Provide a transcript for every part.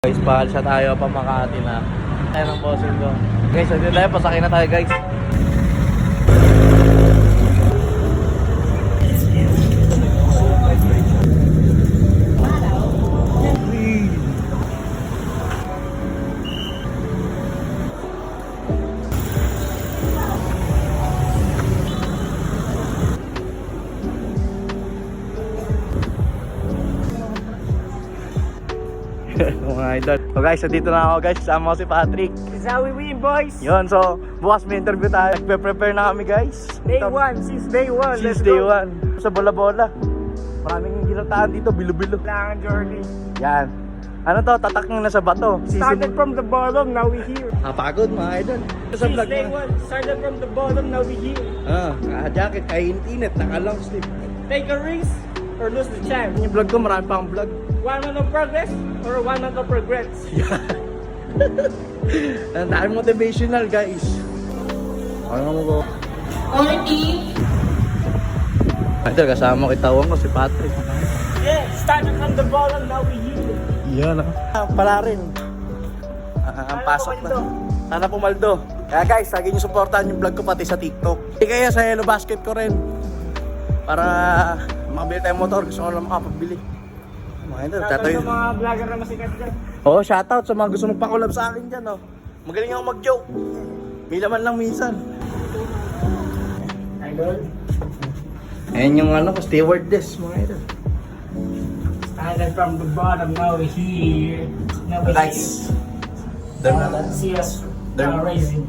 Guys, paalsa tayo pa Makati na. Tayo ng bossing ko. Guys, hindi tayo, pasakay na tayo guys. Mga idol. So guys, dito na ako guys. Kasama ko si Patrick. This is how we win, boys. Yun, so bukas may interview tayo. Nagpe-prepare na kami guys. Day 1, since day 1. Since day 1. Sa bola-bola. Maraming ginataan dito, bilo-bilo. Kailangan journey. Yan. Ano to, tatak na sa bato. Started from the bottom, now we here. Napagod mga idol. Sa Since vlog day mo. 1, started from the bottom, now we here. Naka-jacket, kainit, naka-long sleeve. Take a risk or lose the chance. Yung vlog ko, marami pa akong vlog. 1 month of progress or 1 month of regrets. Ang dami motivational guys. Ano mo ko? Idol, kasama ko itawang ko si Patrick. Yeah, started from the bottom, now we here. Yan pala rin. Ang pasok na. Sana pumaldo. Kaya guys, lagi nyo supportahan yung vlog ko pati sa TikTok. Kaya sa Hello Basket ko rin. Para makabili tayong motor. Gusto ko lang makapabili. Mga idol, tatoy. Sa mga vlogger na masikat dyan. Oo, shoutout sa mga gusto magpakulab sa akin dyan. Magaling ako mag-joke. May laman lang minsan. Idol. Ayan yung ano ko, stewardess mga idol. Started from the bottom, now we here. Now we Guys, dami na tayo. see us Dami. raising.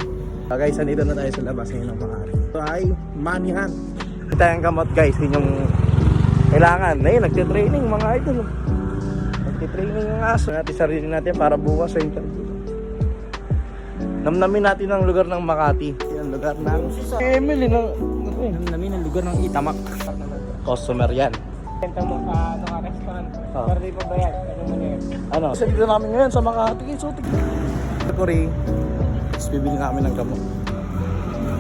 So guys, andito na tayo sa labas ngayon ng Makati. So ay, manihan. Ito tayong gamot guys, yun yung kailangan. Ayun, nagtitraining mga idol. Nagtitraining yung aso. Natin sarili natin para bukas sa interview. Namnamin natin ang lugar ng Makati. Yan, lugar ng Emily ng... Namin ang lugar ng Itamak. Customer yan. Benta mo ano ka restaurant. Oh. Pero di pa bayad. Ano mo na yun? Ano? Sa dito namin ngayon sa Makati. So, tignan. Ito rin. Tapos bibili namin ng gamot.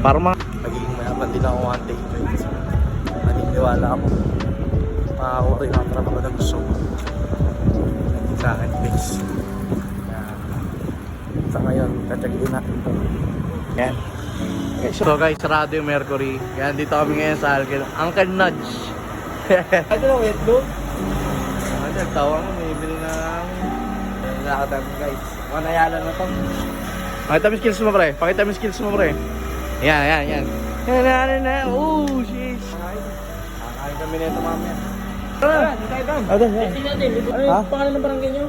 Para mga... Nagiging mayaman din ako one day. Naniniwala ako. Makakuha rin ang trabaho na gusto ko. Hindi sa akin, please. Sa ngayon, tatsagiin natin ito. Yan. Okay, so guys, sarado yung Mercury. Yan, dito kami ngayon sa Uncle Nudge. Ano na wet loop? Nagtawa mo, may bili na nakakatabi guys. Manayala na to. Pakita mo yung skills mo pre. Pakita mo yung skills mo pre. Yan, yan, yan. Oh, shit. Kakain kami na ito mamaya. Tara, hindi tayo doon. Ano, yan. Tingnan natin. Ano Ha? yung pangalan ng barangay nyo?